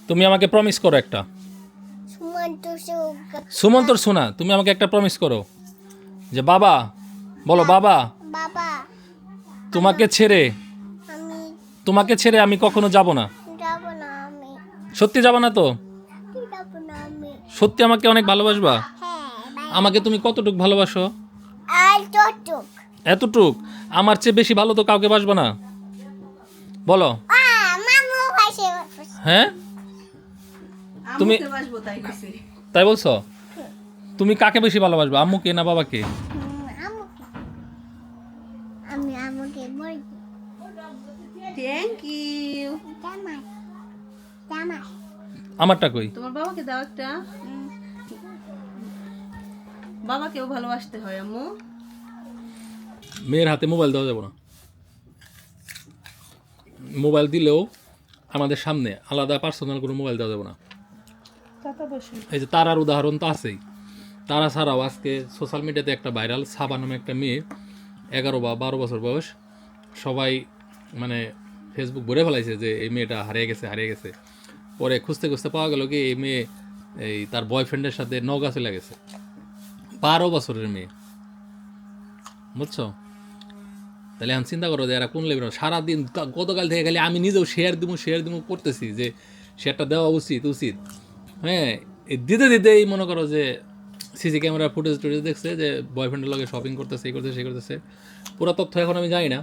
তুমি আমাকে প্রমিস করো একটা। সুমন্তর শোনা, তুমি আমাকে একটা প্রমিস করো যে বাবা, বলো বাবা, বাবা তোমাকে ছেড়ে আমি তোমাকে ছেড়ে আমি কখনো যাব না। যাব না আমি সত্যি যাব না তো? যাব না আমি সত্যি আমাকে অনেক ভালোবাসবা? হ্যাঁ আমাকে তুমি কতটুক ভালোবাসো? আর টুক এতটুক? আমার চেয়ে বেশি ভালো তো কাউকে বাসবা না, বলো। মামু ভাইসে হ্যাঁ, তুমি আম্মুকে বাসবো তাই কইছি। তাই বলছো? তুমি কাকে বেশি ভালোবাসবা, আম্মুকে না বাবাকে? আমুকে আমি আমুকে বলছি থ্যাংক ইউ। জামাই জামাই আমারটা কই? তোমার বাবাকে দাও একটা। বাবাকেও ভালোবাসতে হয় আম্মু। মেয়ের হাতে মোবাইল দেওয়া যাবে না। মোবাইল দিলেও আমাদের সামনে আলাদা পার্সোনাল কোনো মোবাইল দেওয়া যাবে না। এই যে তারার উদাহরণ তো আছেই। তারা ছাড়াও আজকে সোশ্যাল মিডিয়াতে একটা ভাইরাল সাবা নামে একটা মেয়ে, 11 বা 12 বছর বয়স, সবাই মানে ফেসবুক ভরে ফেলাইছে যে এই মেয়েটা হারিয়ে গেছে। পরে খুঁজতে খুঁজতে পাওয়া গেল কি এই মেয়ে এই তার বয়ফ্রেন্ডের সাথে নওগাঁ চলে গেছে। 12 বছরের মেয়ে, বুঝছো? তাহলে এখন চিন্তা করো যে এরা কোন লেভেল। সারাদিন গতকাল থেকে খালি আমি নিজেও শেয়ার দিব করতেছি যে শেয়ারটা দেওয়া উচিত। হ্যাঁ, এই দিতেই মনে করো যে সিসি ক্যামেরা ফুটেজ দেখছে যে বয়ফ্রেন্ডের লগে শপিং করতেছে, এই করতেছে। পুরো তথ্য এখন আমি জানি না,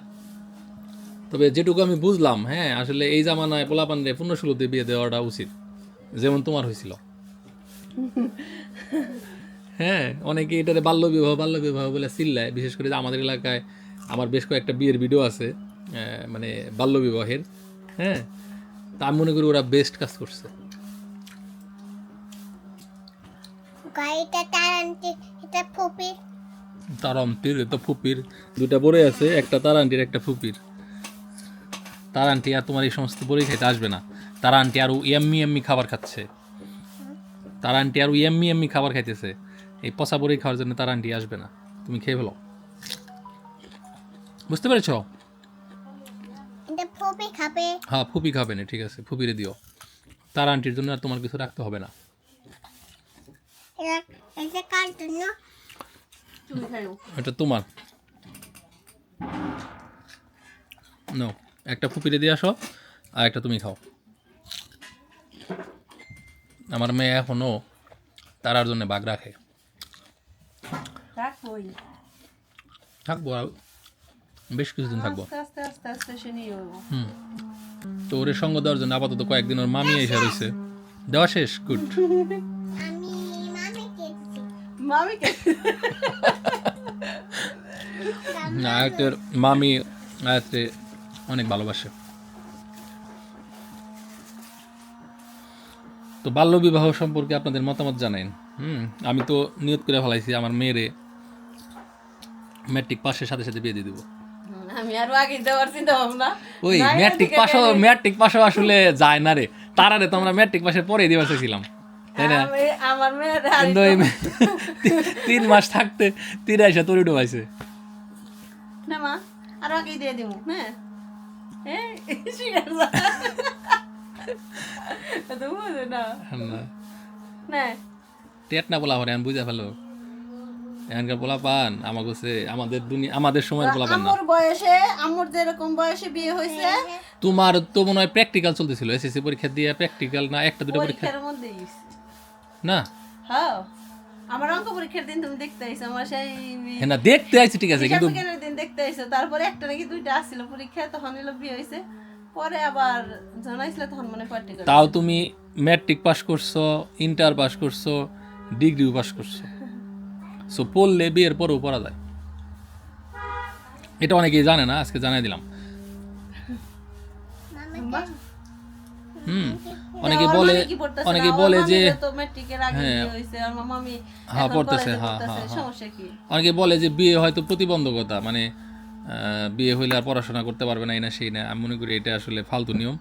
তবে যেটুকু আমি বুঝলাম, হ্যাঁ আসলে এই জামানায় পোলাপানরে 15-16 বিয়ে দেওয়াটা উচিত, যেমন তোমার হয়েছিল। হ্যাঁ, অনেকে এটারে বাল্যবিবাহ বলে চিল্লায়। বিশেষ করে আমাদের এলাকায় আমার বেশ কয়েকটা বিয়ের ভিডিও আছে মানে বাল্যবিবাহের। হ্যাঁ, তা আমি মনে করি ওরা বেস্ট কাজ করছে। গাড়িটা টানতে এটা ফুপি তারান্তির তো ফুপির দুটা বড়ে আছে, একটা তারান্তির একটা ফুপির। তারান্তি আর তোমার এই সমস্ত বড়ি খেতে আসবে না। তারান্তি আরও এম্মি খাবার খাচ্ছে। তারান্তি আরও এম্মি খাবার খাইতেছে। এই পচা বড়ি খাওয়ার জন্য তারান্তি আসবে না। তুমি খেয়ে ফেলো, বুঝতে পেরেছ? এটা ফুপি খাবে হ্যাঁ, ফুপি খাবে না, ঠিক আছে, ফুপিরে দিও। তার আন্টির জন্য আর তোমার কিছু রাখতে হবে না। এটা কার জন্য তুমি খাইও। এটা তোমার। নো, একটা ফুপিরে দিয়ে আসো আর একটা তুমি খাও। আমার মেয়ে এখনো তারার জন্য বাঘ রাখে। রাখবই। থাকবো আর বেশ কিছুদিন থাকবো। আস্তে সে নিয়ে যাবো। তো ওর সঙ্গ দেওয়ার জন্য আপাতত কয়েকদিন ওর মামি এসে রয়েছে। দেওয়া শেষ, গুড। আমি মামিকে দিচ্ছি মামিকে আয়তের মামি আয়তে অনেক ভালোবাসে। তো বাল্যবিবাহ সম্পর্কে আপনাদের মতামত জানাইন। আমি তো নিয়ত করে ফেলাইছি আমার মেয়েরে ম্যাট্রিক পাশের সাথে সাথে বিয়ে দিয়ে দেবো। আমি আরো আগে দেওয়ার চিন্তা ভাবনা। ওই ম্যাট্রিক পাশও আসলে যায় না রে, তারারে তো আমরা ম্যাট্রিক পাশের পরে দিবার চাইছিলাম, তাই না? আমার মেয়ের কিন্তু ওই 3 মাস থাকতে 83 তরি ডুবাইছে। না মা, আরো আগে দিয়ে দিব। হ্যাঁ না টেট না বলা হরে আমি বুঝা ফেলো। এখানকার পোলা পান আমার কাছে আমাদের সময়ের পোলা পান না। আম্মুর বয়সে, আম্মুর যেরকম বয়সে বিয়ে হয়েছে তোমার তো মনে হয় প্র্যাকটিক্যাল চলতেছিল, এসএসসি পরীক্ষা দিয়ে প্র্যাকটিক্যাল না একটা দুটো পরীক্ষা পরীক্ষার মধ্যেই না? হ্যাঁ, আমার অঙ্ক পরীক্ষার দিন তুমি দেখতে আইছো, আমার সেই হ্যাঁ না, দেখতে আইছি ঠিক আছে, কিন্তু বিজ্ঞানের দিন দেখতে আইছো। তারপরে একটা নাকি দুইটা আসছিল পরীক্ষা, তখন এলো বিয়ে হয়েছে। পরে আবার জানাইছিল তখন মনে প্র্যাকটিক্যাল। তাও তুমি ম্যাট্রিক পাস করছো, ইন্টার পাস করছো, ডিগ্রিও পাস করছো। সো পড়লে বিয়ের পরেও পড়া যায়, এটা অনেকেই জানে না, আজকে জানাই দিলাম। অনেকে বলে যে হ্যাঁ পড়তেছে, হ্যাঁ, অনেকে বলে যে বিয়ে হয়তো প্রতিবন্ধকতা, মানে বিয়ে হইলে আর পড়াশোনা করতে পারবে না, এই না সেই না। আমি মনে করি এটা আসলে ফালতু নিয়ম।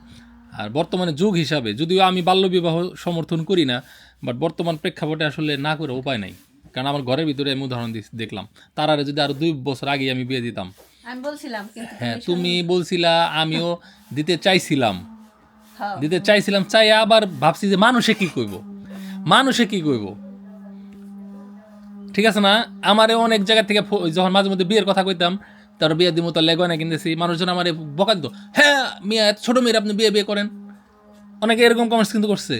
আর বর্তমানে যুগ হিসাবে, যদিও আমি বাল্যবিবাহ সমর্থন করি না, বাট বর্তমান প্রেক্ষাপটে আসলে না করে উপায় নাই। কারণ আমার ঘরের ভিতরে আমি উদাহরণ দেখলাম, তারারে যদি আরো 2 বছর আগে আমি বিয়ে দিতাম। আমি বলছিলাম, কিন্তু হ্যাঁ, তুমি বলছিলা, আমিও দিতে চাইছিলাম, হ্যাঁ। দিতে চাইছিলাম, চাই আবার ভাবছি যে মানুষে কি কইব, মানুষে কি কইব, ঠিক আছে না। আমারে অনেক জায়গা থেকে যখন মাঝে মধ্যে বিয়ের কথা কইতাম, তার বিয়ে দিমো, তার লেগনা কিনতেছি, মানুষজন আমার বকা দিত, হ্যাঁ মিয়া এত ছোট মেয়ের আপনি বিয়ে করেন, অনেকে এরকম কমেন্টস কিন্তু করছে।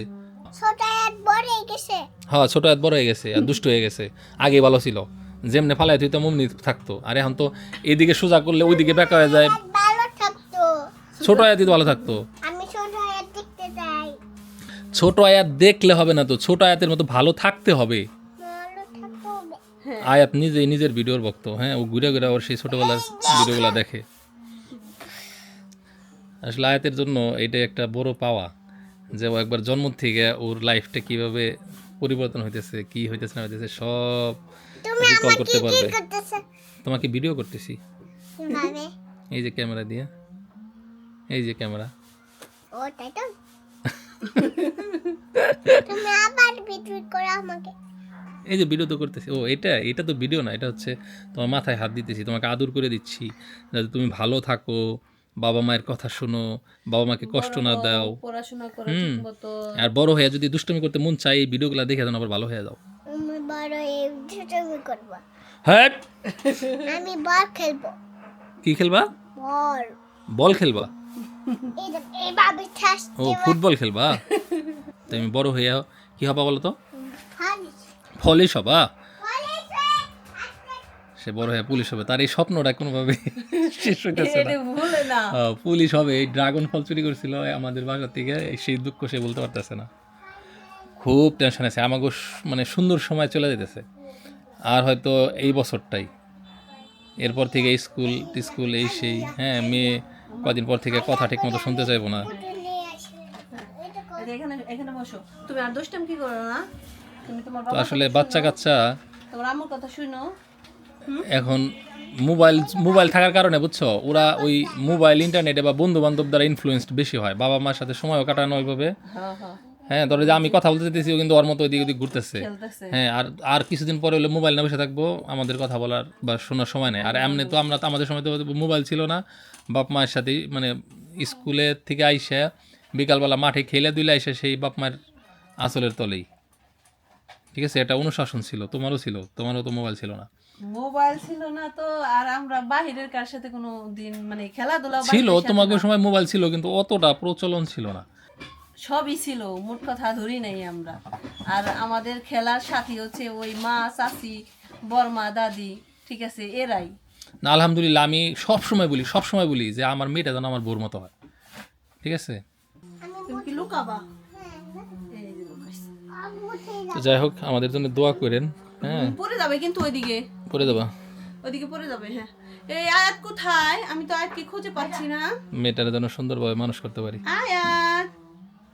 ছোট এক বড় হয়ে গেছে। হ্যাঁ, ছোট হাত বড় হয়ে গেছে আর দুষ্ট হয়ে গেছে, আগে ভালো ছিল, যেমনে ফালাই তুই তো অমনি থাকতো, আর এখন তো এদিকে সোজা করলে ওইদিকে বেঁকা হয়ে যায়, ভালো থাকতো। ছোট আয়াতই তো ভালো থাকতো। আমি ছোট হয়ে দেখতে চাই। ছোট আয়াত দেখলে হবে না তো, ছোট আয়াতের মতো ভালো থাকতে হবে। ভালো থাকতে হবে। আয়াত নিজেই নিজের ভিডিওর ভক্ত, হ্যাঁ, ও ঘুরে ঘুরে ওর সেই ছোটবেলার ভিডিওগুলো দেখে। আসলে আয়াতের জন্য এটাই একটা বড় পাওয়া, যে ও একবার জন্ম থেকে ওর লাইফটা কিভাবে পরিবর্তন হইতেছে, কি হইতেছে না হইতেছে সব তুমি রিকল আমাকে করতে কি পারবে। করতেছ? তোমাকে ভিডিও করতেছি, কিভাবে? এই যে ক্যামেরা দিয়ে, এই যে ক্যামেরা। ও তাই তো। তুমি আবার ভিডিও করো আমাকে। এই যে ভিডিও তো করতেছি, ও এটা তো ভিডিও না, এটা হচ্ছে তোমার মাথায় হাত দিতেছি, তোমাকে আদর করে দিচ্ছি, যাতে তুমি ভালো থাকো, বাবা মায়ের কথা শোনো, বাবা মাকে কষ্ট না দাও, পড়াশোনা করো হুম। ঠিকমতো। আর বড় হয়ে যদি দুষ্টুমি করতে মন চাই, এই ভিডিওগুলো দেখে যেন আবার ভালো হয়ে যাও। আমি বড় এই দুষ্টুমি করবো। হ্যাঁ, আমি বল খেলবো। কি খেলবা? বল। বল খেলবা? এইভাবে ঠাস ও ফুটবল খেলবা? তুমি বড় হয়ে কি হবা বলো তো? ফালিস। পুলিশ হবা? ফালিস। সে বড় হয়ে পুলিশ হবে, তার এই স্বপ্নটা কোনোভাবে শেষ হইতেছে না। এটা ভুলে না। পুলিশ হবে, এই ড্রাগন ফল চুরি করছিল আমাদের বাসা থেকে, সেই দুঃখ সে বলতে পারতেছে না, খুব টেনশন আছে। আমাকে মানে সুন্দর সময় চলে যেতেছে, আর হয়তো এই বছরটাই, এরপর থেকে স্কুল টিস্কুল এই সেই, হ্যাঁ, মেয়ে কদিন পর থেকে কথা ঠিক মতো শুনতে চাইবো না। এই যে এখানে এখানে বসো, তুমি আর দুষ্টাম কি করো না, তুমি তোমার তো বাবার আসলে কথা বাচ্চা শুনো, কাচ্চা তোমার আম্মুর কথা শুনো। এখন মোবাইল থাকার কারণে বুঝছো, ওরা ওই মোবাইল ইন্টারনেটে বা বন্ধু বান্ধব দ্বারা ইনফ্লুয়েন্সড বেশি হয়, বাবা মার সাথে সময়ও কাটানো ওইভাবে। হ্যাঁ হ্যাঁ, হ্যাঁ, ধরো যে আমি কথা বলতে চাইতেছি, ও কিন্তু ওর মতো ওইদিক ওদিক ঘুরতেছে। খেলতেছে। হ্যাঁ, আর কিছুদিন পরে হলে মোবাইল না বসে থাকবো, আমাদের কথা বলার বা শোনার সময় নেই। আর এমনি তো আমরা তো আমাদের সময় তো মোবাইল ছিল না, বাপ মায়ের সাথেই মানে স্কুলে থেকে আইসা বিকালবেলা মাঠে খেলে দিলে আইসা সেই বাপ মায়ের আঁচলের তলেই, ঠিক আছে, এটা অনুশাসন ছিল, তোমারও ছিল, তোমারও তো মোবাইল ছিল না। মোবাইল ছিল না তো, আর আমরা বাহিরের কার সাথে কোনো দিন মানে খেলাধুলা ছিল, বাহিরের সাথে তোমাকে না। সময় মোবাইল ছিল কিন্তু অতটা প্রচলন ছিল না। সবই ছিল, মোট কথা ধরি নাই আমরা। আর আমাদের খেলার সাথী হচ্ছে ওই মা, চাচি, বর্মা, দাদি, ঠিক আছে, এরাই। না, আলহামদুলিল্লাহ, আমি সবসময় বলি যে আমার মেয়েটা যেন আমার বোর মতো হয়, ঠিক আছে। তুমি কি লুকাবা? এই যে লুকাইছে। তো যাই হোক, আমাদের জন্য দোয়া করেন, হ্যাঁ। পড়ে যাবে কিন্তু ওইদিকে, করে দেবা, ওইদিকে পড়ে যাবে। হ্যাঁ, এই আয়াত কোথায়? আমি তো আয়াতকে খুঁজে পাচ্ছি না। মেয়েটার যেন সুন্দরভাবে মানুষ করতে পারি। আয়াত